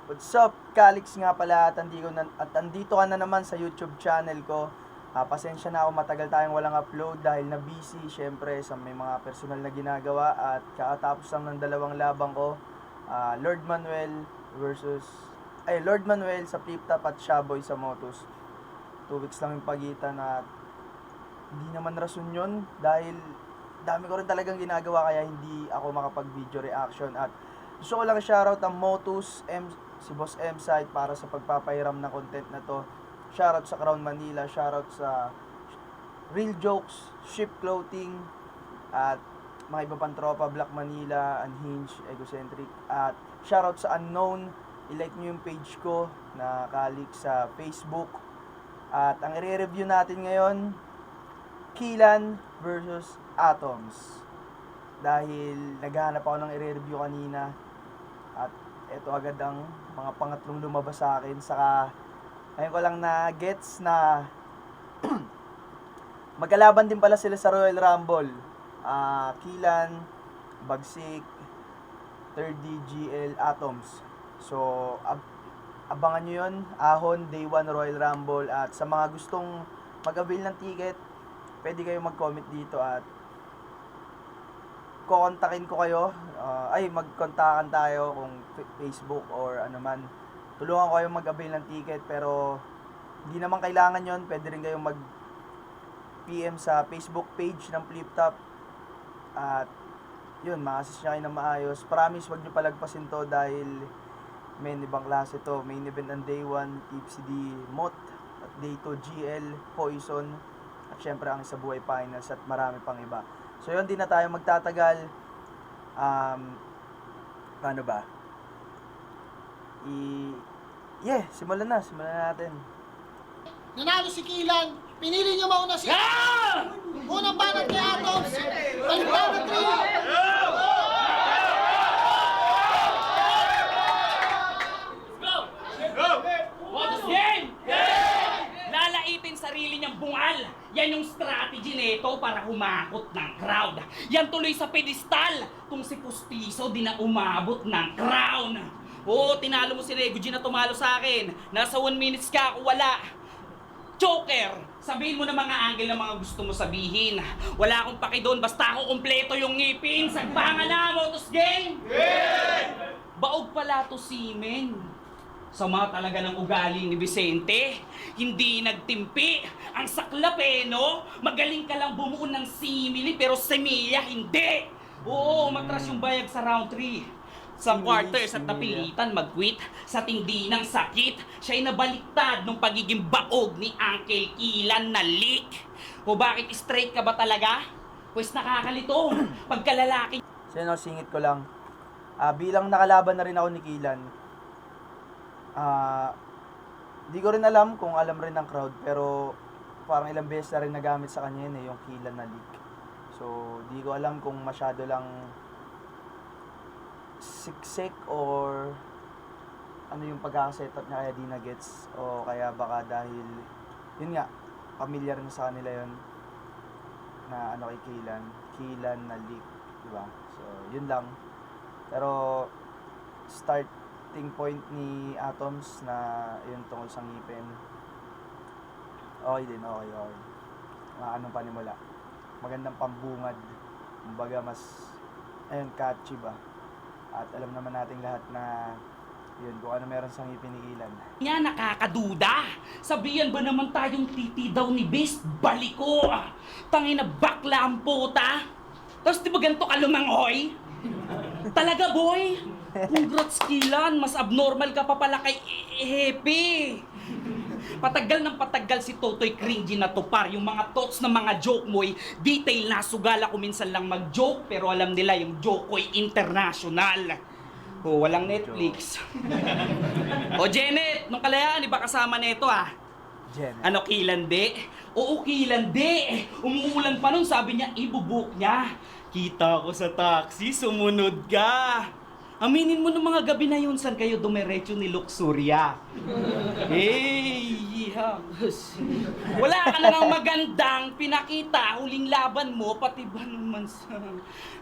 What's up, Calix nga pala at andito ka na naman sa YouTube channel ko. Pasensya na ako, matagal tayong walang upload dahil na busy syempre sa may mga personal na ginagawa at kakatapos lang ng dalawang labang ko. Lord Manuel sa Flip Top at Shaboy sa Motos. 2 weeks lang yung pagitan at hindi naman rason yun dahil dami ko rin talagang ginagawa kaya hindi ako makapag-video reaction. At gusto ko lang shoutout ang Motus, si Boss M Site para sa pagpapahiram ng content na to. Shoutout sa Crown Manila, shoutout sa Real Jokes, Ship Clothing, at mga iba pang tropa, Black Manila, Unhinged, Egocentric. At shoutout sa Unknown, i-like nyo yung page ko na Calix sa Facebook. At ang i-review natin ngayon, Killan versus Atoms. Dahil naghahanap ako ng i-review kanina at ito agad ang mga pangatlong lumabas sa akin. Saka ngayon ko lang na gets na magkalaban din pala sila sa Royal Rumble. Killan, Bagsik, 3D GL, Atoms. So abangan nyo yun, Ahon, Day 1 Royal Rumble. At sa mga gustong mag-avail ng ticket, pwede kayo mag-comment dito at kukontakin ko kayo. Magkontakan tayo kung Facebook or ano man. Tulungan ko kayo mag-avail ng ticket pero hindi naman kailangan yon. Pwede rin kayong mag-PM sa Facebook page ng Flip Top. At yun, ma-assist nyo kayo na maayos. Promise, wag nyo palagpasin to dahil main ibang klase to. Main event ng Day 1, Tipsy D, Mot, at Day 2, GL, Poison, at syempre ang Isa Buhay Finals at marami pang iba. So yun, di na tayo magtatagal. Paano ba? Simulan natin. Nanalo si Killan, pinili niya mauna si unang banat kay Atoms, baliktad na 3. Lalaitin sarili niyang bungal. Yan yung strategy nito para humakot ng crowd. Yan tuloy sa pedestal. Kung si Pustiso di na umabot ng crown. Oo, tinalo mo si Rego G na tumalo sa akin. Nasa 1 minutes ka ako wala. Joker, sabihin mo na mga angle na mga gusto mo sabihin. Wala akong paki doon, basta ako kumpleto yung ngipin. Sagpanga na, Motos Gang! Baog pala to si Men. Sama talaga ng ugali ni Vicente. Hindi nagtimpi. Ang saklap no? Magaling ka lang bumuo ng simili pero semilya hindi. Oo, matras yung bayag sa round 3. Sa quarters at napilitan mag-quit sa tindi ng sakit. Siya'y nabaliktad nung pagiging baog ni Uncle Killan na leak. O bakit straight ka ba talaga? Pues nakakalito. Pagkalalaki. Singit ko lang. Bilang nakalaban na rin ako ni Killan, di ko rin alam kung alam rin ng crowd pero parang ilang beses na rin nagamit sa kanya yun yung Killan na leak. So di ko alam kung masyado lang siksik or ano yung pagkakasetup niya kaya di na gets o kaya baka dahil yun nga familiar na sa kanila yun na ano kay Killan na leak, diba? So yun lang. Pero starting point ni Atoms na yun tungkol sa ngipin, okay. Anong panimula, magandang pambungad, kumbaga mas catchy ba. At alam naman nating lahat na yun, kung ano meron sa ngipin ni Killan. Yan, nakakaduda. Sabihan ba naman tayong titi daw ni Beast? Baliko. Tangina bakla ang puta. Tapos di ba ganito ka lumangoy? Talaga boy? Congrats Killan, mas abnormal ka pa pala kay Happy. Patagal ng patagal si Totoy cringy na to par. Yung mga thoughts ng mga joke mo'y detail na sugal ako minsan lang mag-joke pero alam nila yung joke ko'y international. O walang Netflix. O Janet, nung kalayaan iba kasama nito Janet. Ano Killan de? Oo Killan de. Umuulan pa nun sabi niya ibubuk niya. Kita ko sa taxi, sumunod ka. Aminin mo ng mga gabi na yun, saan kayo dumiretso ni Luxuria? Hey, wala ka na ng magandang pinakita, huling laban mo, pati ba naman sa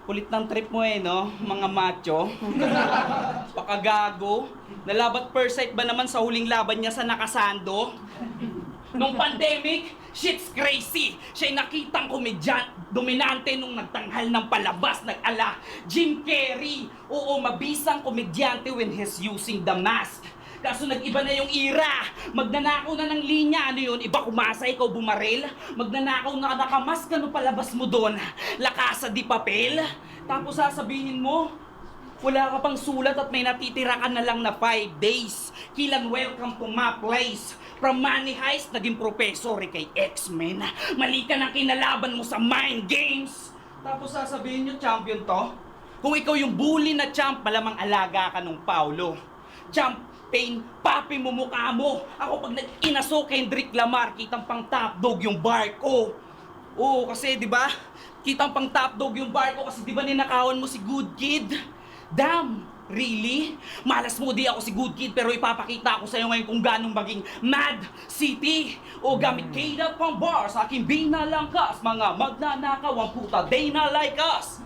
kulit ng trip mo no, mga macho? Pakagago. Nalabat per sight ba naman sa huling laban niya sa nakasando? Nung pandemic, shit's crazy. Siya'y nakitang komedyan, dominante nung nagtanghal ng palabas, nag-ala Jim Carrey. Oo, mabisang komedyante when he's using the mask. Kaso nag-iba na yung era. Magnanakaw na ng linya. Ano yun? Iba kumasa, ikaw bumaril? Magnanakaw na nakamask, ano palabas mo doon? Lakasa di papel? Tapos sasabihin mo, wala ka pang sulat at may natitira ka na lang na 5 days. Kilan, welcome to my place. From Money Heist, naging professor kay X-Men. Mali ka ng kinalaban mo sa mind games. Tapos sasabihin nyo, champion to? Kung ikaw yung bully na champ, malamang alaga ka nung Paulo. Champagne, papi mo mukha mo. Ako pag nag-inaso Kendrick Lamar, kitang pang top dog yung bar ko. Oo, kasi di ba? Kitang pang top dog yung bar ko kasi di ba ninakawan mo si Good Kid? Damn! Really? Malas mo di ako si Good Kid pero ipapakita ko sa'yo ngayon kung ganong maging Mad City. O gamit keda pang bar sa aking binalangkas. Mga magnanakaw ang puta, they na like us.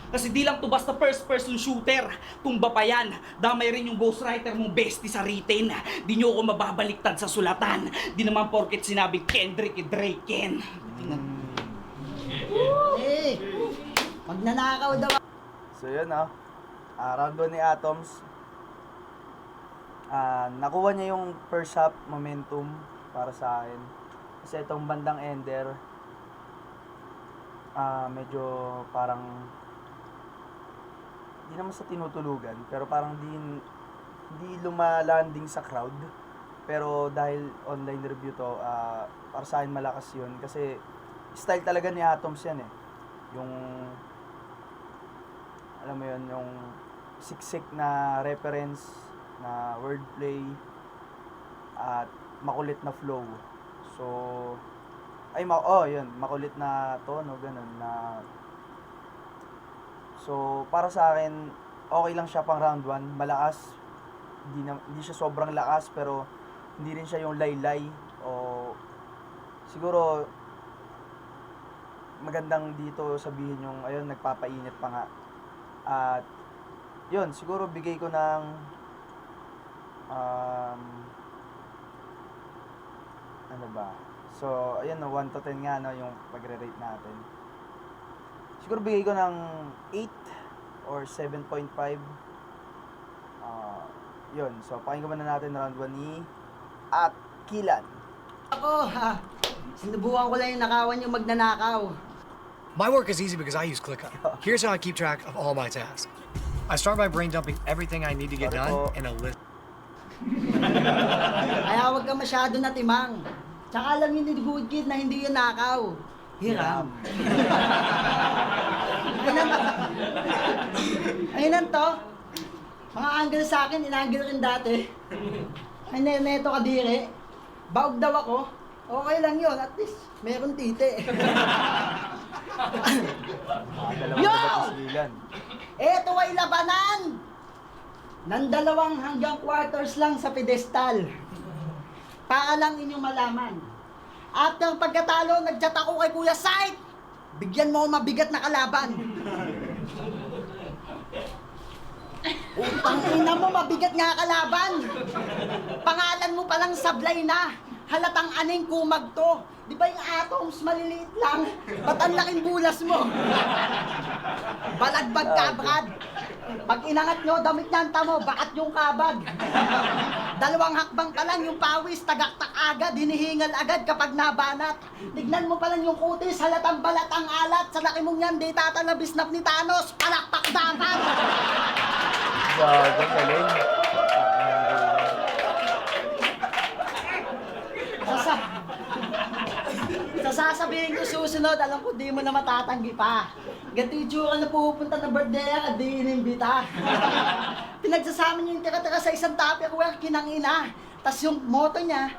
Kasi di lang to basta first person shooter. Tumba pa yan. Damay rin yung ghostwriter mong bestie sa written. Di nyo ako mababaliktad sa sulatan. Di naman porket sinabi Kendrick Drake Ken. Eh, magnanakaw daw. So yun round 1 ni Atoms. Nakuha niya yung first half momentum para sa akin. Kasi itong bandang Ender, medyo parang di naman sa tinutulugan, pero parang di lumalanding sa crowd. Pero dahil online review to, para sa akin malakas yun. Kasi style talaga ni Atoms yan yung alam mo yun, yung siksik na reference, na wordplay, at makulit na flow. So, yun, makulit na tono, ganun, na... So, para sa akin, okay lang siya pang round 1, malakas. Hindi siya sobrang lakas, pero hindi rin siya yung laylay, o siguro, magandang dito sabihin yung, ayun, nagpapainit pa nga. At, yun, siguro bigay ko ng ano ba? So, ayun 1 to 10 nga yung pagre-rate natin. Siguro bigay ko ng 8 or 7.5. Yun, so pakinggan muna natin round 1 ni At Kilan. Ako, sinubukan ko lang yung nakawan yung magnanakaw. My work is easy because I use ClickUp. Here's how I keep track of all my tasks. I start by brain dumping everything I need to get done in a list. Kaya huwag ka masyado na timang. Tsaka alam yun ni Good Kid na hindi yun nakaw. Hiram. Ayun to. Mga angle sa akin, inangle rin dati. Ay, neto kadiri. Baog daw ako. Okay lang yun, at least meron titi. Yo! Eto ay labanan! Ng 2 hanggang quarters lang sa pedestal. Para lang inyong malaman. After pagkatalo, nag-chat ako kay Kuya Sight. Bigyan mo mabigat na kalaban. Utang ina mo, mabigat nga kalaban. Pangalan mo palang sablay na. Halatang aning kumag to. Di ba yung Atoms maliliit lang? Ba't ang laking bulas mo? Balagbag ka, Brad. Pag inangat nyo, damit niyan tamo, bakat yung kabag. 2 hakbang pa lang yung pawis, tagaktak agad, hinihingal agad kapag nabanat. Tignan mo pa lang yung kutis, halatang balat ang alat. Sa laki mong yan, di tatalabisnap ni Thanos, palakpak dapat. Galing. Sasabihin ko susunod, alam ko di mo na matatanggi pa. Ganito yung tsura na pupunta ng birthday at di inimbita. Pinagsasama niyo yung tira-tira sa isang Tupperware, kinangina. Tas yung motto niya,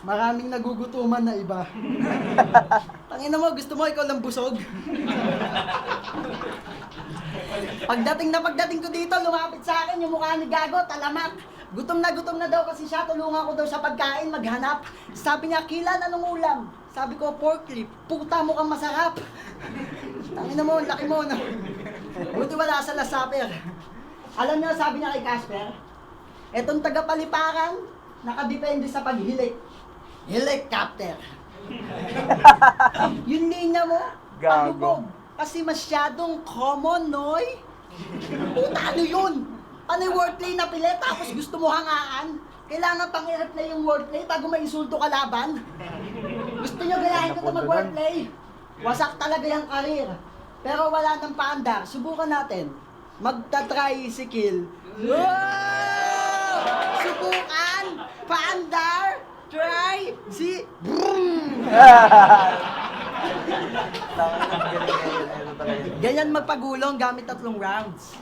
maraming nagugutuman na iba. Tangina mo, gusto mo ikaw lang busog. Pagdating ko dito, lumapit sa akin yung mukha ni Gago, talamak. Gutom na daw kasi siya, tulungan ko daw sa pagkain, maghanap. Sabi niya, Kilan, anong ulam? Sabi ko, pork rib. Puta mo kang masarap. Tangina mo, laki mo, no? Buti wala sa Last Supper. Alam niyo, sabi niya kay Casper, etong tagapaliparan, nakadepende sa paghilik. Helicopter. Yung linya mo, Gago. palubog. Kasi masyadong common, noy. Puta, ano yun? Ano yung wordplay na pilit, tapos gusto mo hangaan? Kailangan pang i-replay yung wordplay bago may insulto ka laban? Gusto nyo gayahin ko ito mag-wordplay? Wasak talaga yung karir. Pero wala nang paandar. Subukan natin. Magta-tricycle. Wow! Subukan! Paandar! Try! Si... Ganyan magpagulong gamit 3 rounds.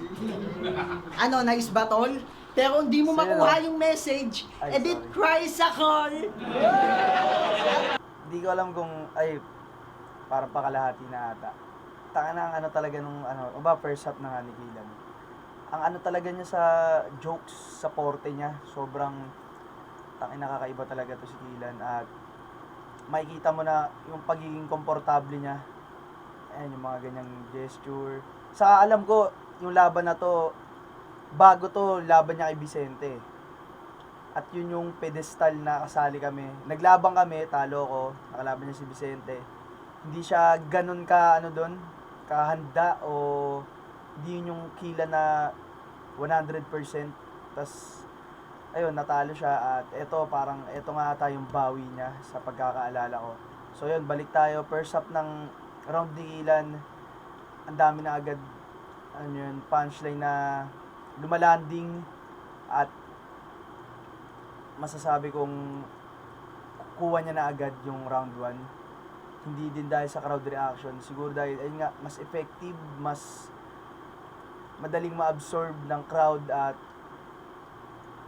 Ano, nice battle? Pero hindi mo Sa'yo, makuha no? yung message, Ay, edit sorry. tricycle. Hindi ko alam kung, ay, parang pakalahati na ata. Taka na ang ano talaga nung, ano, o ba, first half na nga ni Kilan. Ang ano talaga niya sa jokes, sa porte niya, sobrang, tangin nakakaiba talaga to si Kilan. At, makikita mo na yung pagiging komportable niya. Ayan, yung mga ganyang gesture. Sa alam ko, yung laban na to, bago to, laban niya kay Vicente. At yun yung pedestal na kasali kami. Naglabang kami, talo ko, nakalaban niya si Vicente. Hindi siya ganun ka, ano doon, kahanda o hindi yun yung Kila na 100%. Tas, ayun, natalo siya at eto parang, eto nga ata yung bawi niya sa pagkakaalala ko. So yun, balik tayo. First half ng round ni Kilan, ang dami na agad, ano yun, punchline na lumalanding at masasabi kong kuha niya na agad yung round 1. Hindi din dahil sa crowd reaction, siguro dahil ayun nga, mas effective, mas madaling ma-absorb ng crowd at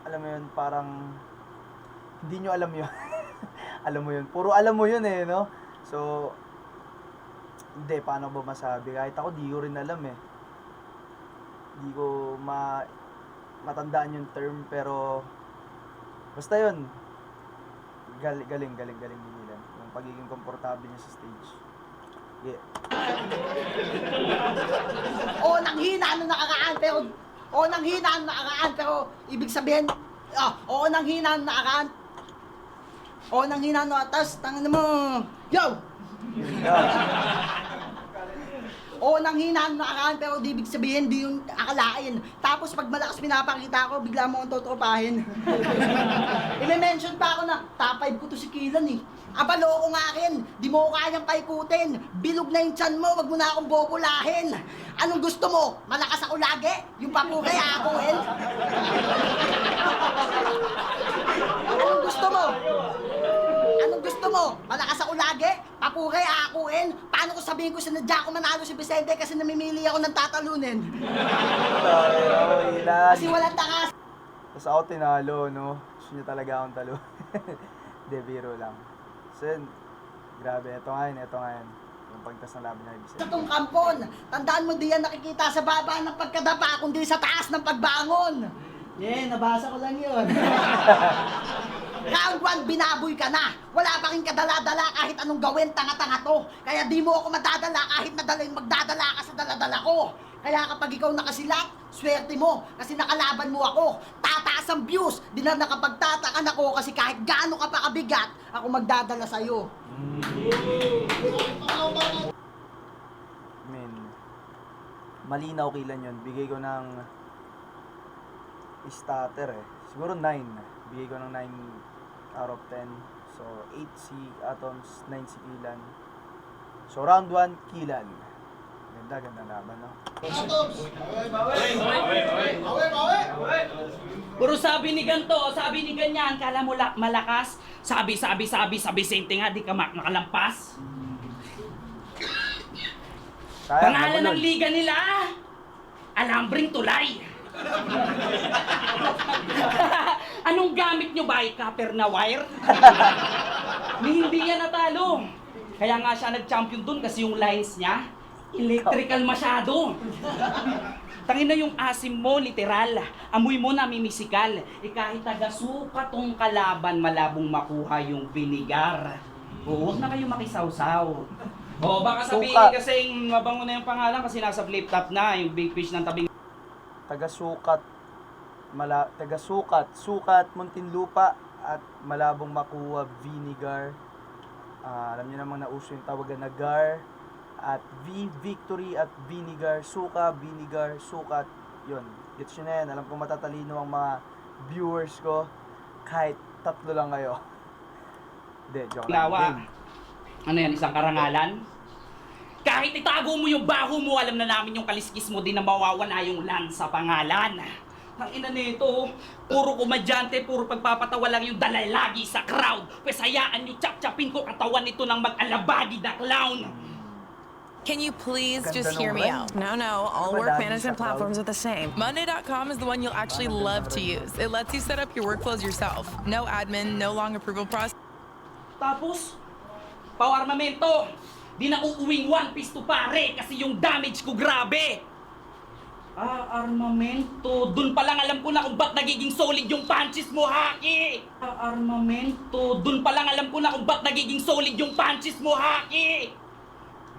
alam mo yun, parang hindi nyo alam yun. Alam mo yun, puro alam mo yun eh, no? So hindi, paano ba masabi? Kahit ako di ko rin alam eh. Di ko matandaan yung term, pero basta yun, galing ni Kilan. Yung pagiging komportable niya sa stage. Yeah. Nanghina ano nakaraan, pero ibig sabihin, nanghina ano nakaraan. Nanghina ano atas, tangin mo. Yo! Nanghina ano nakaraan, pero di ibig sabihin, di yung akalain. Tapos pag malakas pinapakita ko, bigla mo akong totropahin. I-mention pa ako na, top 5 ko to si Kilan eh. Abalo ko nga rin, di mo ko kayang paikutin. Bilog na yung tiyan mo, wag mo na akong bobolahin. Anong gusto mo? Malakas ako lagi? Yung papure, akuin? Anong gusto mo? Anong gusto mo? Malakas ako lagi? Papure, akuin? Paano ko sabihin ko sinadya ko manalo si Vicente kasi namimili ako ng tatalunin? Kasi walang takas. Tapos ako tinalo, no? Gusto niya talaga akong talo. De, biro lang. So yun, grabe, ito nga yun. Yung pagtas ng laban niya kay Vicente. Sa tong kampon, tandaan mo di yan nakikita sa baba ng pagkadapa, kundi sa taas ng pagbangon. Nabasa ko lang yun. Round 1, binaboy ka na. Wala pa rin kadala-dala kahit anong gawin, tanga-tanga to. Kaya di mo ako madadala kahit magdadala ka sa dala-dala ko. Kaya kapag ikaw nakasilat, swerte mo kasi nakalaban mo ako. Tataas ang views, di na nakapagtatakan ako kasi kahit gaano ka pa kabigat, ako magdadala sa'yo. Malinaw Kilan yun. Bigay ko ng starter eh. Siguro 9. Bigay ko ng 9 out of 10. So 8 si Atoms, 9 si Kilan. So round 1, Kilan. Ganda laban, no? Puro sabi ni ganto, sabi ni ganyan, kala mo malakas. Sabi sa Vicente nga, di ka nakalampas. Sayang, Pangalan ng nabulol. liga nila, Alambring Tulay. Anong gamit nyo ba? Copper na wire? Hindi yan natalo. Kaya nga siya nag-champion dun kasi yung lines niya, Electrical masyado. Tangin na yung asim mo, literal. Amoy mo na mimisikal. Kahit taga-suka tong kalaban, malabong makuha yung binigar. Huwag na kayo makisawsaw. Baka sabihin Suka. kasing mabango na yung pangalan kasi nasa flip top na, yung big fish ng tabing. Sukat, Muntinlupa, at malabong makuha, vinegar. Alam niyo namang nauso yung tawagan na gar, at victory, at vinegar, suka, vinegar, sukat. Yun, gets nyo na yan. Alam ko matatalino ang mga viewers ko, kahit 3 lang kayo. Hindi, joke lang. Lawa. Game. Ano yan, isang karangalan? Kahit itago mo yung baho mo, alam na namin yung kaliskis mo, di na mawawala yung lan sa pangalan. Ang ina nito, puro komedyante, puro pagpapatawa lang yung dalay lagi sa crowd. Pwes hayaan nyo chap-chapin ko katawan nito ng mag-alabagi na clown. Can you please Ganda just hear nung me line. out? No, all Diba work lagi management sa crowd? platforms are the same. Monday.com is the one you'll actually love to use. It lets you set up your workflows yourself. No admin, no long approval process. Tapos, pau-armamento. Di na uuwing one piece to pare kasi yung damage ko grabe. Armamento. Dun pa lang alam ko na kung ba't nagiging solid yung punches mo, Haki. Armamento. Dun pa lang alam ko na kung ba't nagiging solid yung punches mo, Haki.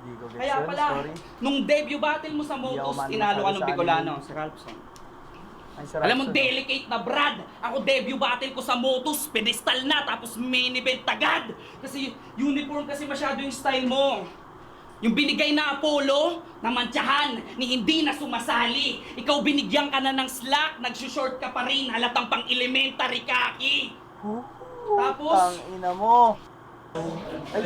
Hindi ko gets Kaya yun, pala, sorry. nung debut battle mo sa Hindi ako Motus, man tinalo ka masyado ng sa Bicolano, anime. si Ralphson. Ay, sarap Alam mo, yun. delicate na Brad. Ako debut battle ko sa Motus, pedestal na, tapos main event agad. Kasi uniform kasi masyado yung style mo. Yung binigay na Apollo, namantsahan, ni hindi na sumasali. Ikaw binigyan ka na ng slack, nagsushort ka pa rin, halatang pang elementary kaki. Tapos, Ang ina mo.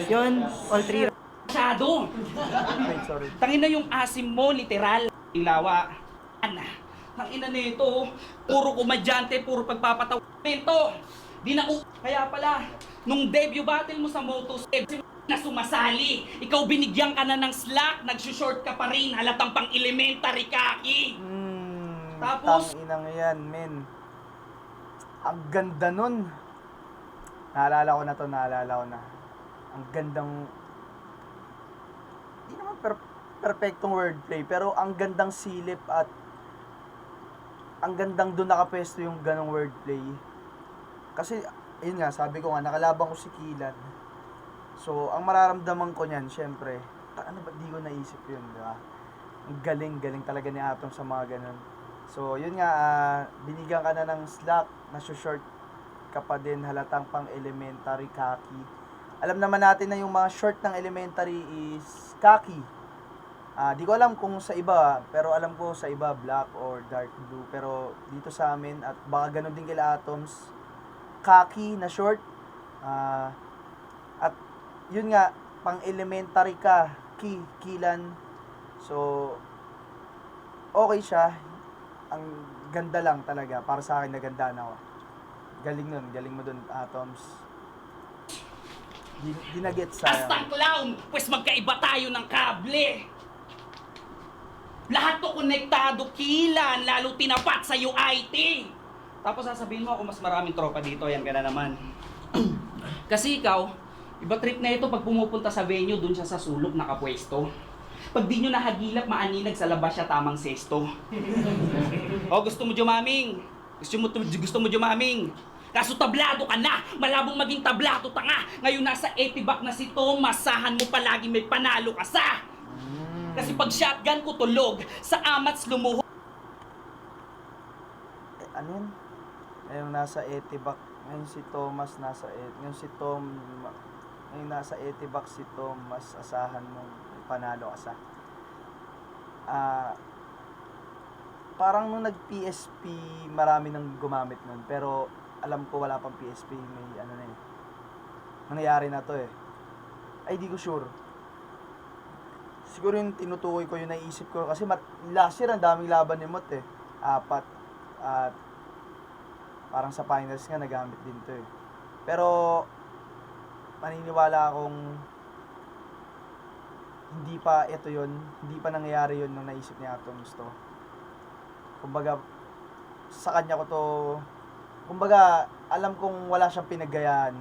Yun, all three. masyado. Wait, sorry. Tangin na yung asim mo, literal. Ilawa. Ang ina nito, puro komedyante, puro pagpapatawa. Di na Kaya pala, nung debut battle mo sa Motus, na sumasali. Ikaw binigyan ka na ng slack, nagsushort ka pa rin, halatang pang elementary kaki. Tapos? Tang inang yan, men. Ang ganda nun. Naalala ko na. Ang gandang, di naman perfectong wordplay, pero ang gandang silip at ang gandang doon nakapwesto yung ganong wordplay. Kasi, yun nga, sabi ko nga, nakalaban ko si Kilan. So, ang mararamdaman ko niyan, syempre, ano ba, di ko naisip yun, di ba? Ang galing talaga ni Atom sa mga ganun. So, yun nga, binigyan ka na ng slack, nasa-short ka pa din, halatang pang elementary kaki. Alam naman natin na yung mga short ng elementary is kaki. Di ko alam kung sa iba, pero alam ko sa iba black or dark blue. Pero dito sa amin, at baka ganun din kila Atoms, kaki na short. At yun nga, pang elementary ka, Kilan. So, okay siya. Ang ganda lang talaga. Para sa akin, nagandaan ako. Galing nun. Galing mo dun, Atoms. Di na-get sayang. Astang clown, pues magkaiba tayo ng kable. Lahat to konektado, Kilan, lalo tinapat sa UIT. Tapos sasabihin mo ako mas maraming tropa dito, yan ka na naman. Kasi ikaw, iba trip na ito pag pumupunta sa venue, dun siya sa sulok nakapwesto. Pag di nyo nahagilap, maaninag sa labas siya tamang sesto. Gusto mo jumaming? Gusto mo jumaming? Kaso tablado ka na, malabong maging tablado tanga. Ngayon nasa etiback na si Thomas, sahan mo palagi may panalo ka sa. Kasi pag shotgun ko tulog, sa amats lumuho. Ano yun? Ngayon nasa etiback. Ngayon si Thomas nasa ngayon nasa etiback si Thomas, asahan mong panalo ka sa. Parang nung nag-PSP, marami nang gumamit nun. Pero alam ko wala pang PSP, may ano na eh. Nangyayari na to eh. Ay, di ko sure. Siguro yung tinutukoy ko, yung naisip ko. Kasi last year, ang daming laban ni Mot eh. 4. At parang sa finals nga, nagamit din to eh. Pero, maniniwala akong hindi pa ito yun. Hindi pa nangyayari yun nung naisip ni Atoms to. Kumbaga, sa kanya ko to, kumbaga, alam kong wala siyang pinaggayaan.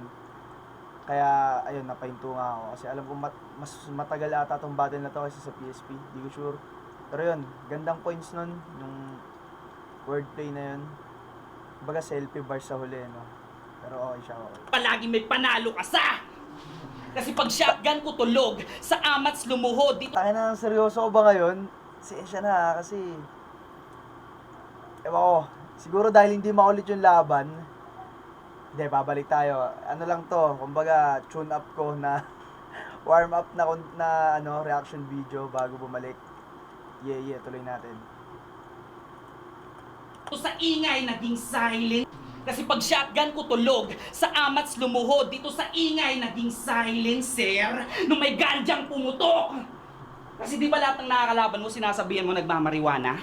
Kaya, ayun, napahinto nga ako. Kasi alam ko mas matagal ata tong battle na to kasi sa PSP. Di ko sure. Pero yun, gandang points nun. Yung wordplay na yun. Kumbaga selfie bars sa huli, no? Pero okay siya, okay. Palagi may panalo ka sa! Kasi pag shotgun ko tulog, sa amats lumuhod, dito Tayo na, seryoso ko ba ngayon? Sensya na kasi... Ewan ko, siguro dahil hindi makulit yung laban, hindi, babalik tayo. Ano lang to, kumbaga, tune up ko na warm up na reaction video bago bumalik. Yeah, tuloy natin. sa ingay naging silent. Kasi pag shotgun ko tulog, sa amats lumuhod, dito sa ingay naging silent, sir. Nung may gandyang pumutok. Kasi di ba lahat ng nakakalaban mo sinasabihan mo nagmamariwana?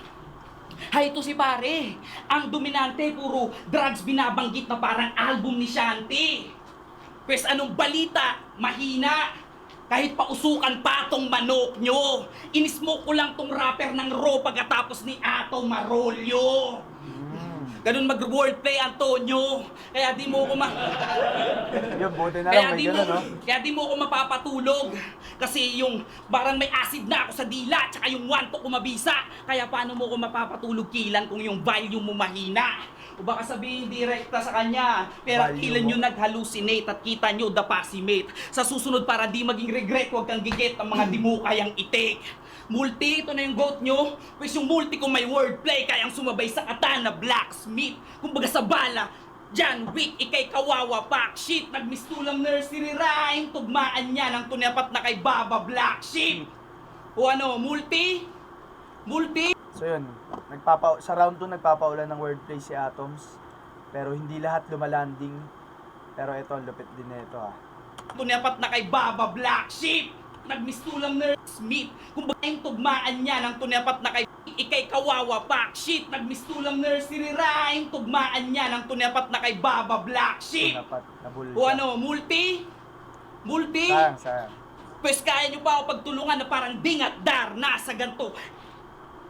Hay, ito si pare. Ang dominante, puro drugs binabanggit na parang album ni Shanti. Pwes anong balita? Mahina. Kahit pausukan pa tong manok nyo. Inismoke ko lang tong rapper ng Raw pagkatapos ni Ato Marolyo. Ganun mag-wordplay, Antonio. Kaya di mo ko Yun, buti na lang, may gano'n, no? Kaya di mo ko mapapatulog. Kasi yung parang may acid na ako sa dila, tsaka yung wanto ko mabisa. Kaya paano mo ko mapapatulog kilan kung yung volume mo mahina? O baka sabihin direkta sa kanya, pero Volume kilan mo. nyo nag-hallucinate at kita nyo the passimate. Sa susunod para di maging regret, huwag kang gigit ang mga di mo kayang itik. Multi, ito na yung goat nyo. Pues yung multi kung may wordplay, kayang sumabay sa katana, blacksmith. Kumbaga sa bala, John Wick, ikay kawawa, pack shit. Nagmistulang nursery rhyme, tugmaan niya ng tunepat na kay Baba Black Sheep. O ano, multi? Multi? So yun, sa round 2 nagpapaulan ng wordplay si Atoms. Pero hindi lahat lumalanding. Pero ito, lupit din na ito Tunepat na kay Baba Black Sheep. Nagmistulang nurse-smith. Kung ba yung tugmaan niya ng tunepat na kay ikay kawawa, pack shit. Nagmistulang nursery rhyme, tugmaan niya ng tunepat na kay Baba Black Sheep. Dapat nabulsa. O ano, multi? Multi? Sayang. Pwes kaya nyo ba ako pagtulungan na parang ding at dar na sa ganto?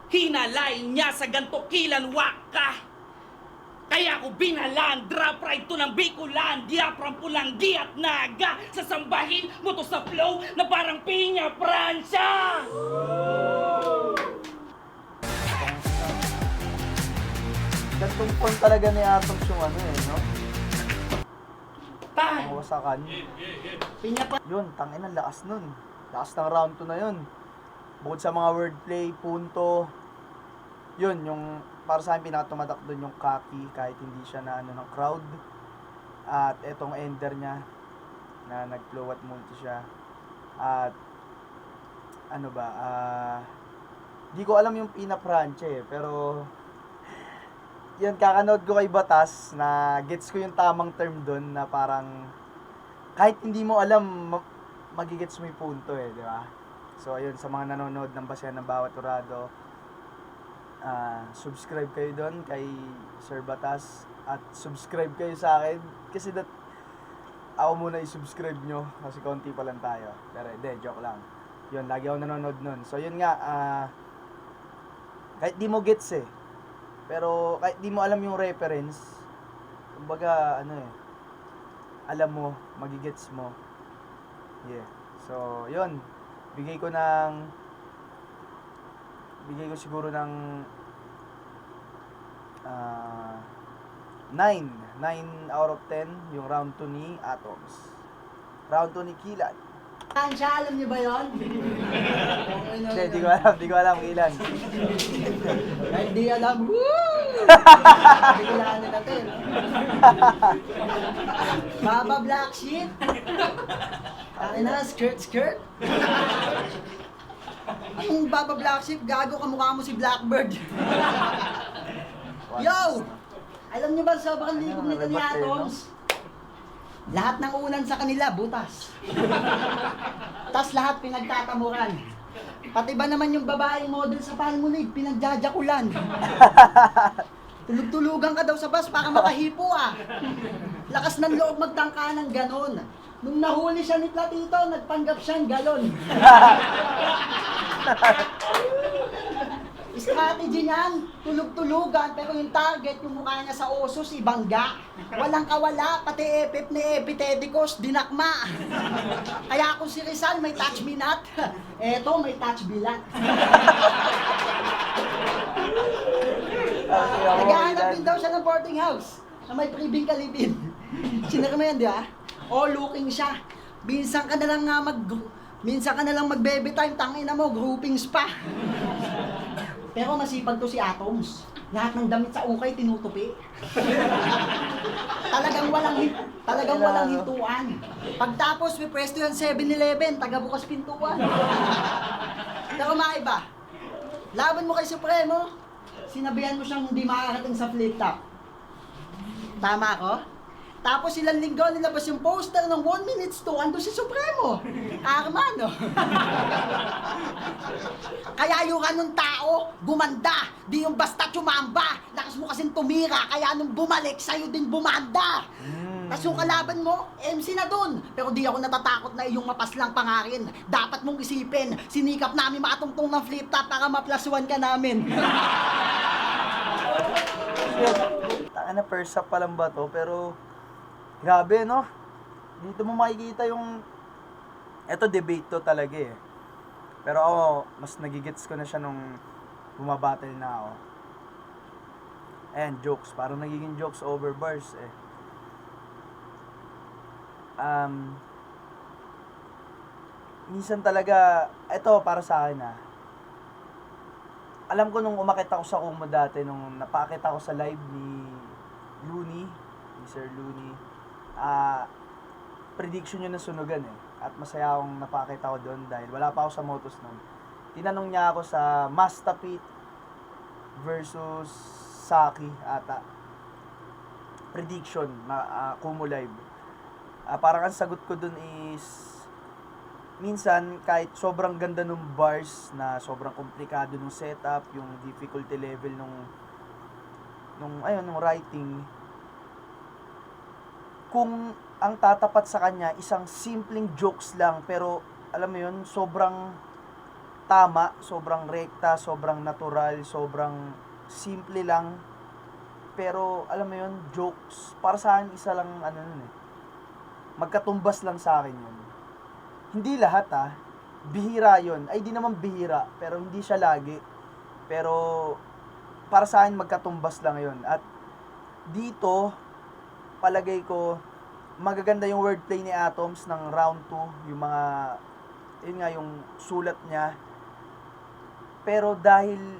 Hinalay niya sa ganto kilan waka. Kaya ako binalan, drop ride to ng Bicolan, diapram pulang giat naga, sasambahin mo to sa flow na parang Piña Francia! Gantong point talaga ni Atoms yung no? Tay! Ang wasakan. Piña pa... Yun, tangin ang lakas nun. Lakas ng round 2 na yun. Bukod sa mga wordplay, punto, yun, yung para sa akin pinakatumatak doon yung Kaki kahit hindi siya na ng crowd. At etong ender niya na nag-flow at multi siya. At di ko alam yung pinapranche pero yun, kakanood ko kay Batas na gets ko yung tamang term doon na parang kahit hindi mo alam magigets mo yung punto di ba? So ayun, sa mga nanonood ng basehan ng bawat urado, subscribe kayo doon kay Sir Batas at subscribe kayo sa akin kasi ako muna i-subscribe nyo kasi konti pa lang tayo. Pero hindi, joke lang. Yun, lagi ako nanonood nun. So yun nga, kahit di mo gets pero kahit di mo alam yung reference, kumbaga alam mo, magigets mo. Yeah. So yun, bigay ko siguro ng 9 out of 10 yung round 2 ni Atoms. Round 2 ni Kilan. Tansya, alam niyo ba yun? Hindi, di ko alam ilan. Kahit di alam, woo! Bigilaan na natin. Baba Black Sheep. Ano na, skirt. Anong Baba Black Sheep? Gago, kamukha mo si Blackbird. Yo! Alam niyo ba sobrang likom nito ni Atoms? Lahat ng unan sa kanila, butas. Tas lahat pinagtatamuran. Pati ba naman yung babaeng model sa Palmolive, pinagjajakulan. Tulog-tulugan ka daw sa bus para makahipo Lakas ng loob magtangka ng ganon. Nung nahuli siya ni Platito, nagpanggap siyang galon. Strategy niyan, tulog-tulugan, pero yung target, yung mukha niya sa osos, ibangga. Walang kawala, pati epip ni Epitedicus, dinakma. Kaya kung si Rizal may touch me not, eto may touch bilat. Naghahanap din daw siya ng boarding house na may pribing kalibin. Sinara mo yan, di ba? O, looking siya. Minsan ka na lang mag-baby time, tangina mo, groupings pa. Pero masipag to si Atoms. Lahat ng damit sa ukay tinutupi. talagang walang hintuan. Pagtapos may pwesto yan 7-Eleven, taga bukas pintuan. Pero maiba. Laban mo kay Supremo, sinabihan mo siyang hindi makakarating sa flip top. Tama ko? Tapos ilang linggo nilabas yung poster ng 1 minutes to, ando si Supremo. Armano. Kaya yung anong tao, gumanda. Di yung basta tumamba. Lakas mo kasing tumira, kaya nung bumalik, sa'yo din bumanda. Tapos yung kalaban mo, MC na dun. Pero di ako natatakot na iyong mapaslang pangarin. Dapat mong isipin, sinikap namin makatungtong ng flip top para ma+1 ka namin. Taka na first up pa lang ba to, pero grabe, no? Dito mo makikita yung... Eto, debate to talaga eh. Pero ako, mas nagigets ko na siya nung bumabattle na ako. Ayan, jokes. Parang nagiging jokes over bars eh. Minsan talaga... Eto, para sa akin ah. Alam ko nung umakit ako sa Kumu dati, nung napakit ako sa live ni Looney, ni Sir Looney, prediction yun na sunugan eh. At masaya akong napakita ako doon dahil wala pa ako sa Motos noon. Tinanong niya ako sa Mastapit versus Saki ata. Prediction na Kumu Live. Parang ang sagot ko doon is minsan kahit sobrang ganda ng bars na sobrang komplikado ng setup, yung difficulty level nung writing, kung ang tatapat sa kanya isang simpleng jokes lang pero alam mo yun, sobrang tama, sobrang rekta, sobrang natural, sobrang simple lang pero alam mo yun, jokes para sa akin isa lang magkatumbas lang sa akin yun. Hindi lahat bihira yun, ay di naman bihira pero hindi siya lagi, pero para sa akin magkatumbas lang yun. At dito palagay ko, magaganda yung wordplay ni Atoms ng round 2, yung mga, yun nga, yung sulat niya. Pero dahil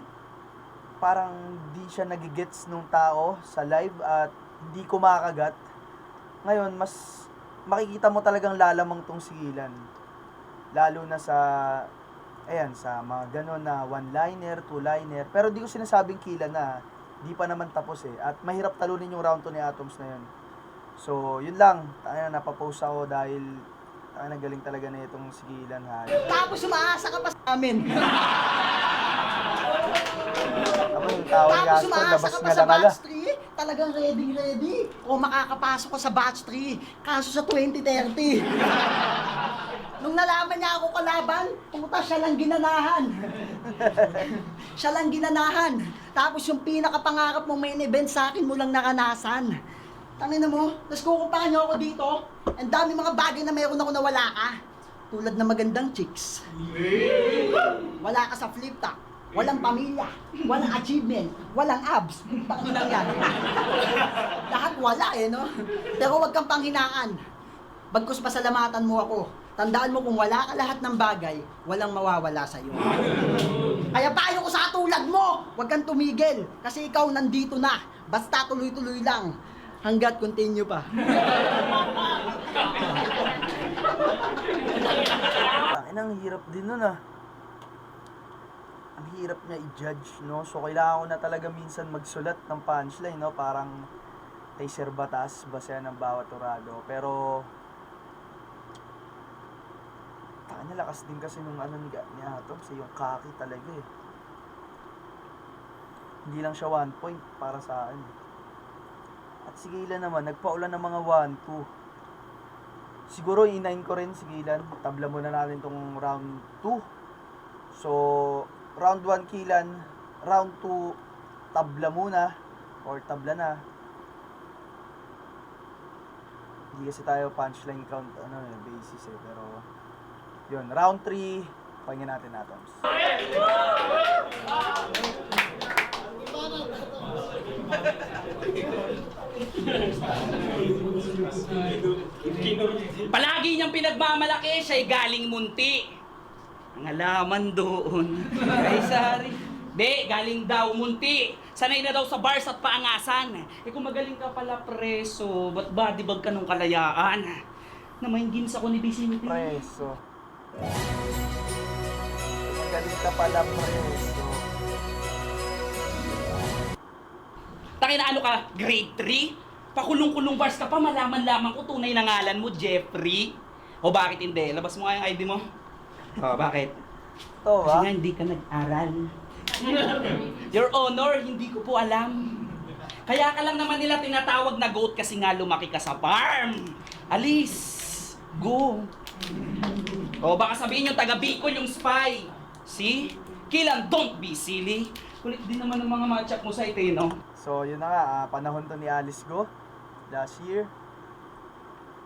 parang di siya nagigets nung tao sa live at hindi kumakagat, ngayon, mas makikita mo talagang lalamang tong sigilan. Lalo na sa, sa mga ganon na one-liner, two-liner. Pero di ko sinasabing kila na, di pa naman tapos eh. At mahirap talunin yung round 2 ni Atoms na yun. So, yun lang. Napapost ako dahil galing talaga na itong sigilan ha. Tapos umaasa ka pa sa amin. Ako yung tao ni Tapos Astro, umaasa labas ka pa nga sa lang ala. batch 3, talagang ready. O makakapasok ka sa batch 3, kaso sa 2030. Nung nalaman niya ako kalaban, puta, siya lang ginanahan. Tapos yung pinakapangarap mong main event sa akin mo lang naranasan. Tangina mo, tapos kukumpahan niyo ako dito, ang dami mga bagay na meron ako na wala ka. Tulad na magandang chicks. Wala ka sa flip top. Walang pamilya, walang achievement, walang abs. Pakinang yan. Lahat wala no? Pero huwag kang panghinaan. Bagkus pasalamatan mo ako. Tandaan mo kung wala ka lahat ng bagay, walang mawawala sa'yo. Kaya payo ko sa katulad mo, huwag kang tumigil. Kasi ikaw nandito na. Basta tuloy-tuloy lang. Hanggat continue pa. Ang hirap din nun Ang hirap niya i-judge, no? So, kailangan ko na talaga minsan magsulat ng punchline, no? Parang kay Sir Batas, basehan ng bawat orado. Pero, lakas din kasi nung ni Atoms, yung kaki talaga eh. Hindi lang siya 1 point para sa akin. At si Gilan naman, nagpaulan ng mga 1-2. Siguro i-9 ko rin si Gilan. Tabla muna natin tong round 2. So, round 1 Kilan, round 2, tabla muna, or tabla na. Hindi kasi tayo punchline count, basis pero, yun, round 3, pahingin natin atoms. Palagi niyang pinagmamalaki, siya'y galing munti. Ang alaman doon. Ay, sorry. Di, galing daw munti. Sanay na daw sa bars at paangasan. Eh kung magaling ka pala preso, ba't body bag ka nung kalayaan? Namaingin sa ko ni Vicente. Preso. Magaling ka pala, preso. Takin na ano ka, grade 3? Pakulong-kulong bars ka pa, malaman lamang ko tunay na ngalan mo, Jeffrey. O bakit hindi? Labas mo nga yung ID mo. O, bakit? Ito Kasi ba? nga hindi ka nag-aral. Your Honor, hindi ko po alam. Kaya ka lang naman nila tinatawag na goat kasi nga lumaki ka sa farm. Alis! Go! O baka sabihin yung taga Bicol yung spy. See? Kilan, don't be silly. Kulit din naman ng mga matchup mo sa ito, no? So, yun na nga, panahon to ni Alice Go last year.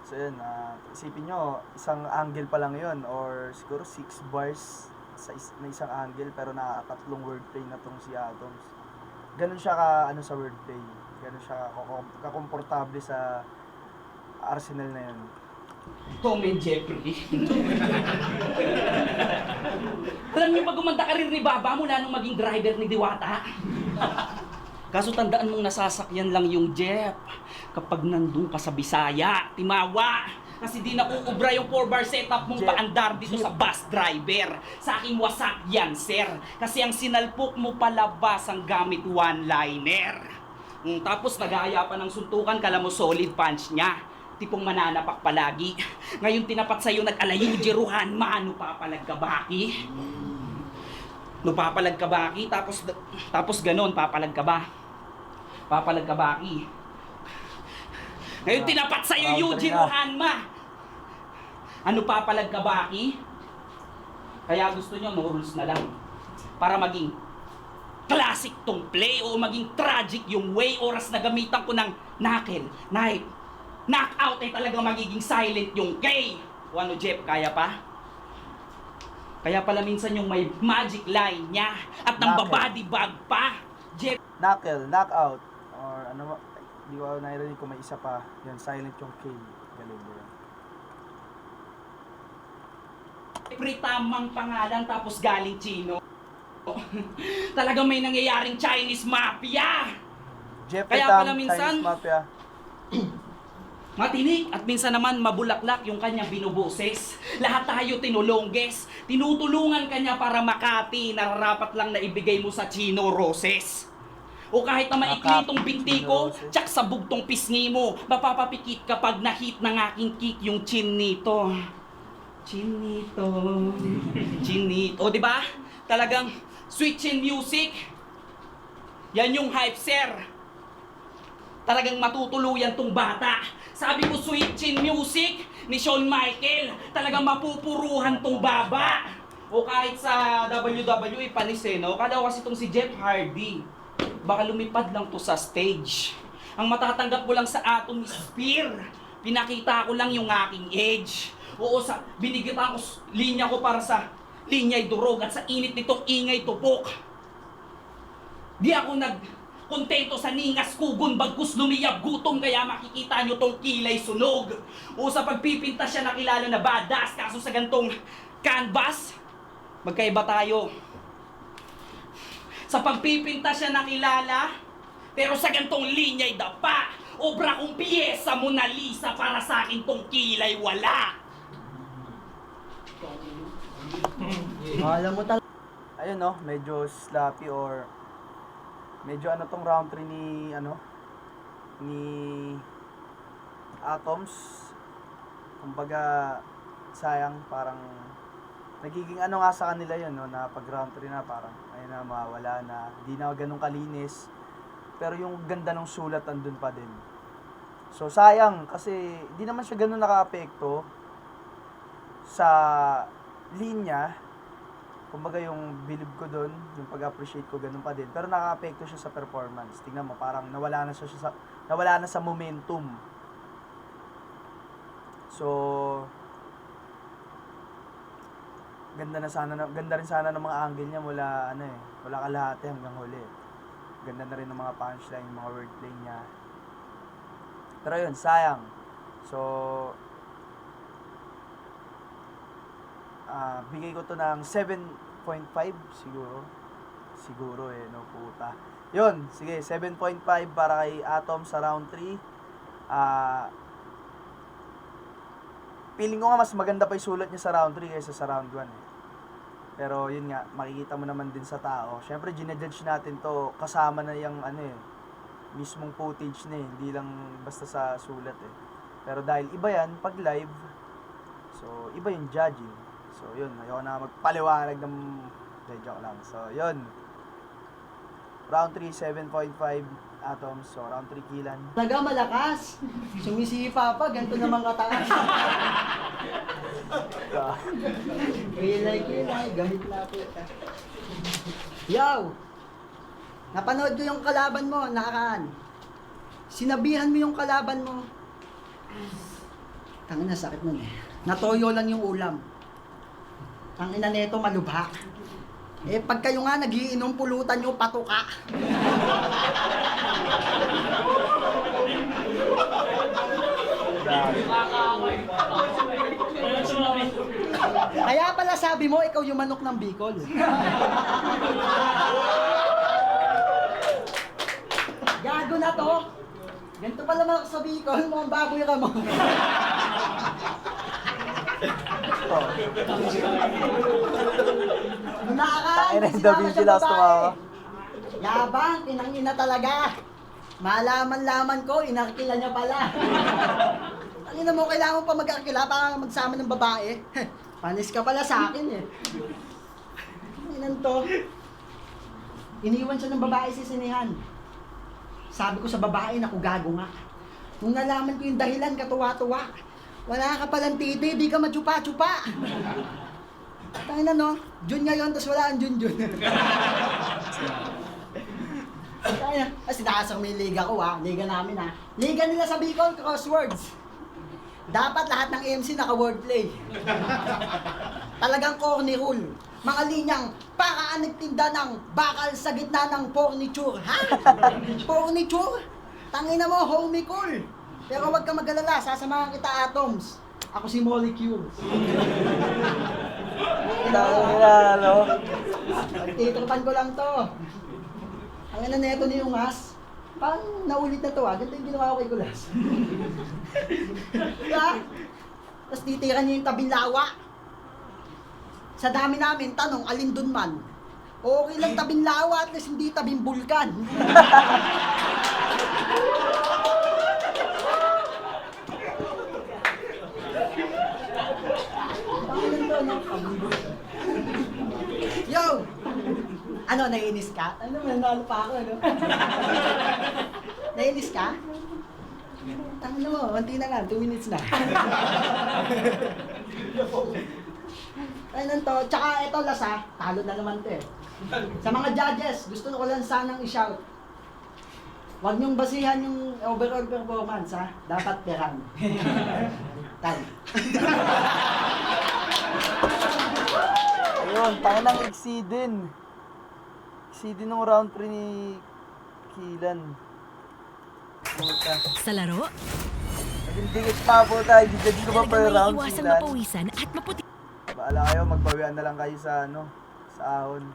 So, yun, isipin nyo, isang angle pa lang yun, or siguro 6 bars na isang angle, pero nakakatlong wordplay na tong si Atoms. Ganun siya sa wordplay. Ganun siya kakomportable sa arsenal na yun. Tom and Jeffrey. Alam niyo, pag gumanda ka rin ni Baba mula nung maging driver ni Diwata. Kaso tandaan mong nasasakyan lang yung jeep kapag nandun ka sa Bisaya, Timawa. Kasi di nakuubra yung 4-bar setup mong Jeep. paandar dito sa bus driver. Sa aking wasak yan, sir. Kasi ang sinalpok mo palabas ang gamit one-liner. Tapos nagaya pa ng suntukan, kala mo solid punch niya. Tipong mananapak palagi. Ngayon tinapat sa'yo nag-alayo, Jeruhan, mano papalag ka baki? No papalag ka baki, tapos ganon, papalag ka ba? Papalag ka baki? Ngayon tinapat sa'yo yung Jeruhan, ma! Ano papalag ka baki? Kaya gusto nyo, no rules na lang. Para maging classic tong play o maging tragic yung way oras na gamitan ko ng knuckle, knife, knockout ay talagang magiging silent yung K. O ano, Jeff, kaya pa? Kaya pala minsan yung may magic line niya at nang Knuckle. babody bag pa. Jeff, Knuckle, knockout, or ano, di ko narinig kung may isa pa. Yun, silent yung K. Galing yun. Jeffrey, tamang pangalan tapos galing Chino. Talagang may nangyayaring Chinese Mafia. Jeffrey Kaya Tam, pala minsan- Chinese Mafia. Matinik at minsan naman mabulaklak yung kanyang binuboses. Lahat tayo tinulongges. Tinutulungan kanya para Makati. Nararapat lang na ibigay mo sa Chino Roses. O kahit na maikli tong binti ko, Roses. tsak sa bugtong pisngi mo, mapapapikit kapag na-hit ng aking kick yung chin nito. Chin nito. Chin nito. O diba? Talagang sweet chin music. Yan yung hype, sir. Talagang matutuluyan tong bata. Sabi ko, sweet chin music ni Shawn Michael. Talagang mapupuruhan tong baba. O kahit sa WWE panis eh, no? Kada kasi itong si Jeff Hardy. Baka lumipad lang to sa stage. Ang matatanggap ko lang sa Atom Spear. Pinakita ko lang yung aking edge. Oo, binigyan ko linya ko para sa linya'y durog at sa init nitong ingay tupok. Di ako kontento sa ningas kugon bagkus lumiyab gutom kaya makikita nyo tong kilay sunog. O sa pagpipinta siya nakilala na badass kaso sa gantong canvas, magkaiba tayo. Sa pagpipinta siya nakilala, pero sa gantong linya'y dapa. Obra kong piyesa Mona Lisa para sa akin tong kilay wala. Alam mo talaga. Ayun no, medyo sloppy or medyo tong round 3 ni Atoms. Kumbaga sayang, parang nagiging nga sa kanila yun no, na pag round 3 na parang ayun na, mawala na, di na ganun kalinis, pero yung ganda ng sulat andun pa din. So sayang kasi di naman siya ganun naka-apekto sa linya, kumbaga yung believe ko doon, yung pag-appreciate ko ganun pa din. Pero nakaka-apekto siya sa performance. Tingnan mo, parang nawala na sa momentum. So ganda rin sana ng mga angle niya mula mula kalahati hanggang huli. Ganda na rin ng mga punchline, yung mga wordplay niya. Pero yun, sayang. So bigay ko to ng 7.5 siguro no puta. Yun, sige, 7.5 para kay Atom sa round 3. Feeling ko nga mas maganda pa yung sulat niya sa round 3 kaysa sa round 1 eh. Pero yun nga, makikita mo naman din sa tao. Syempre, ginajudge natin to kasama na yung mismong footage na eh. Hindi lang basta sa sulat eh. Pero dahil iba yan, pag live, so iba yung judging. So yun, ayoko na magpaliwanag ng joke lang. So yun, round 3, 7.5 Atoms. So round 3 Kilan. Talaga malakas. Sumisipa pa, ganito naman kataas. Kilay, gamit na po. Yo! Napanood ko yung kalaban mo, nakaraan. Sinabihan mo yung kalaban mo. Tangina, sakit nun eh. Natoyo lang yung ulam. Tangina neto, malubha. Eh, pag kayo nga nagiinom, pulutan nyo, patuka. Kaya pala sabi mo, ikaw yung manok ng Bicol. Gago na to. Ganito pala manok sa Bicol, mga baboy ka mo. Tayo na yung Da Vinci Last tumawa. Yabang, pinangina talaga. Malaman-laman ko, inarkila niya pala. Tangina mo, kailangan pa mag-arkila para magsama ng babae. Panis ka pala sa akin eh. Tanginan to. Iniwan siya ng babae si Sinehan. Sabi ko sa babae, naku gago nga. Nung nalaman ko yung dahilan, katuwa-tuwa. Wala ka palang titi, di ka matsupa-tsupa. Tangina no, Jun ngayon, tapos wala ang Jun. Kaya, sinakasang may liga ko liga namin Liga nila sa Bicol, crosswords. Dapat lahat ng MC naka-wordplay. Talagang corny rule. Mga linyang, para nagtinda ng bakal sa gitna ng furniture. Ha? Furniture? Tangina mo, homie cool. Pero wag ka mag-alala, sasamahan kita Atoms. Ako si Molecule. Titripan ko lang to. Ang ina neto ni yung mas, parang naulit na to ganito yung ginawa ko kay Gulas. Diba? Tapos titira niya yung tabing lawa. Sa dami namin, tanong, alin dun man? Okay lang tabing lawa, at least hindi tabing bulkan. Yo! Ano, naiinis ka? Ano, nanalo pa ako, ano? Naiinis ka? Tangin mo, konti na lang, 2 minutes na. Ayun to, tsaka ito lasa, talo na naman to eh. Sa mga judges, gusto ko lang sanang i-shout. Huwag niyong basihan yung overall performance ha, dapat perang. Tal. Ayun, tayo nang exceedin. Exceedin ng round 3 ni Kilan. Puta. Sa laro, Naging dikit pa po tayo. Di ko ba per talagang round may iwasan Kilan? mapawisan at maputi. Baala kayo, magbawian na lang kayo sa sa ahon.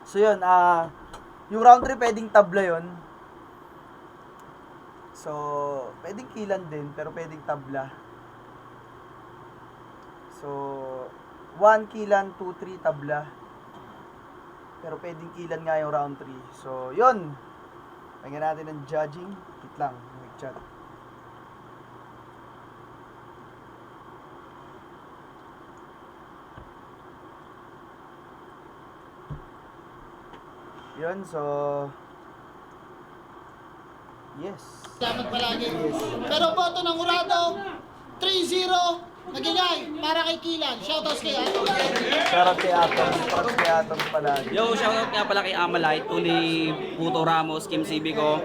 So yun, yung round 3 pwedeng tabla yun. So, pwedeng Kilan din, pero pwedeng tabla. So, 1 Kilan, 2, 3 tabla. Pero pwedeng Kilan nga yung round 3. So, yun. Pagyan natin ng judging. Wait lang, mag-chat. Yun, so... Yes. Salamat palagi. Pero boto ng Urado, 3-0 nagigay para kay Kilan. Shoutouts kay Atoms. Shoutout kay Atoms, props kay Atoms palagi. Yo, shoutout nga pala kay Amalite, Tuli Puto Ramos, Kim Cibico.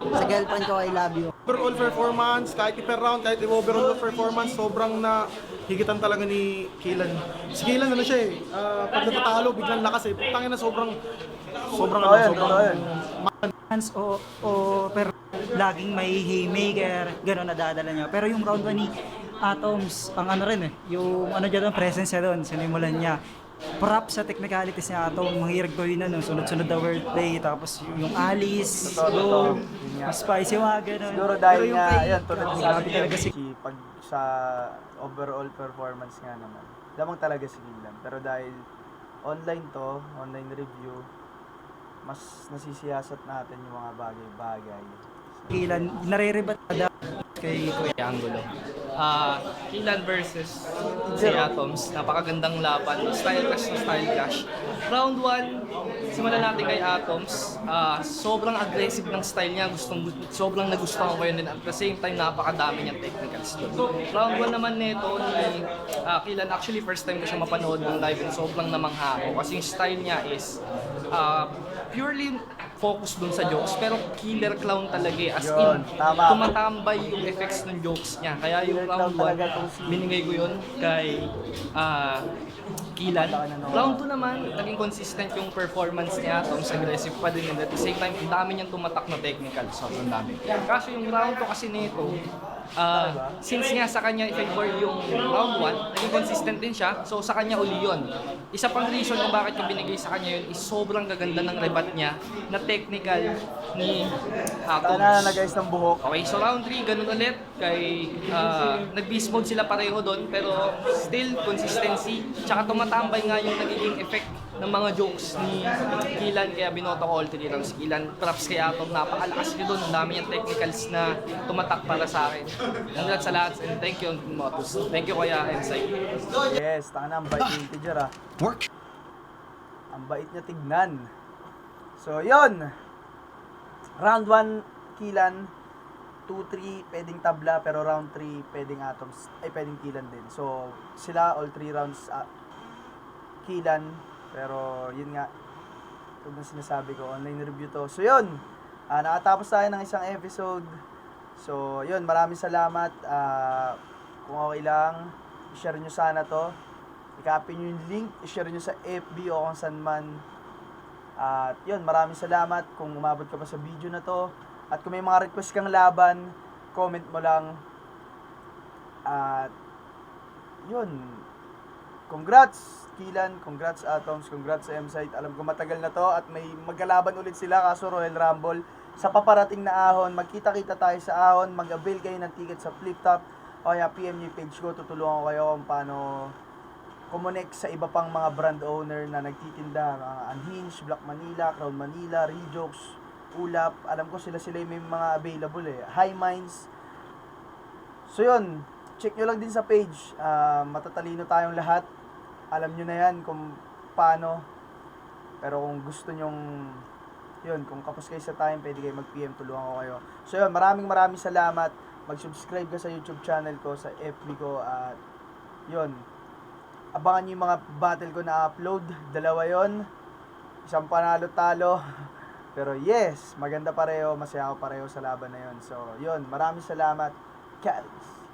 Sa girlfriend ko, I love you. Overall performance, kahit per round, kahit overall performance, sobrang na higitan talaga ni Kilan. Si Kilan ano siya eh, pag natatalo, biglang lakas eh. Putangin na sobrang Fans o pero laging may haymaker, gano'n nadadala niya. Pero yung round 1 ni Atoms, ang ano rin eh, yung ano dyan, presence niya doon, sinimulan niya. Props sa technicalities niya Atom, mahirag ko yun ano, sunod-sunod na wordplay, tapos yung Alice, Totoo. go, spicy mga gano'n. Siguro dahil Pero yung nga, kay- yan, tulad ng sabi grabe ni talaga si Richie, pag sa overall performance nga naman, lamang talaga si Kilan. Pero dahil online to, online review, mas nasisiyasat natin yung mga bagay-bagay. Kilan, nare-rebat na daw kay Kuya. Angulo. Kilan versus si Atoms. Napakagandang laban. Style clash na style clash. Round 1, simulan natin kay Atoms. Sobrang aggressive ng style niya. Sobrang nagustuhan ko yun din. At the same time, napakadami niyang technicals doon. Round 1 naman nito ni Kilan. Actually, first time ko siya mapanood ng live and sobrang namangha ako. Kasi yung style niya is purely focus dun sa jokes, pero killer clown talaga eh. As Yun, in, tama. tumatambay yung effects ng jokes niya. Kaya yung Killer round clown talaga tong 1, si- binigay ko yun kay Kilan. Round 2 naman, naging consistent yung performance niya. Tom's aggressive pa din. And at the same time, ang dami niyang tumatak na technical. Sobrang dami. Kaso yung round 2 kasi nito, since nga sa kanya i-favor yung round 1, naging consistent din siya. So sa kanya uli yun. Isa pang reason kung bakit ko binigay sa kanya yun is sobrang gaganda ng rebat niya na technical ni Atoms. Sana na guys ng buhok. Okay, so round 3, ganun ulit. Kay, nag-beast mode sila pareho doon, pero still consistency. Tsaka tumatambay nga yung nagiging effect ng mga jokes ni Kilan, kaya binoto ko all 3 rounds. Kilan, props kay Atom, napakalakas niyo doon. Ang dami niyang technicals na tumatak para sa akin. Congrats sa lahat, and thank you, Motus. Thank you, Kuya Insight. Yes, taka na, ang bait ni integer ah. Work. Ang bait niya tignan. So, yun. Round 1, Kilan. 2-3, pwedeng tabla, pero round 3, pwedeng Atoms, ay pwedeng Kilan din. So, sila, all 3 rounds, Kilan. Pero, yun nga, ito na sinasabi ko, online review to. So, yun. Nakatapos tayo ng isang episode. So, yun, maraming salamat. Kung okay lang, i-share nyo sana to. I-copy nyo yung link, i-share nyo sa FB o kung saan man. At yun, maraming salamat kung umabot ka pa sa video na to. At kung may mga request kang laban, comment mo lang. At yun, congrats Kilan, congrats Atoms, congrats sa M-Site. Alam ko matagal na to at may magkalaban ulit sila kaso Royal Rumble. Sa paparating na ahon, magkita-kita tayo sa ahon, mag-avail kayo ng ticket sa Flip Top. O kaya PM nyo yung page ko, tutulungan ko kayo kung paano kumonek sa iba pang mga brand owner na nagtitinda, mga Unhinged, Black Manila, Crown Manila, Rejokes, Ulap. Alam ko sila yung may mga available eh. High Minds. So yun, check nyo lang din sa page. Matatalino tayong lahat. Alam nyo na yan kung paano. Pero kung gusto nyong, yun, kung kapos kayo sa time, pwede kayo mag-PM, tulungan ko kayo. So yun, maraming salamat. Mag-subscribe ka sa YouTube channel ko, sa FB ko, at yun, abangan nyo yung mga battle ko na upload. 2 yon, isang panalo-talo. Pero yes, maganda pareho, masaya ako pareho sa laban na yun. So yun, maraming salamat. Cats!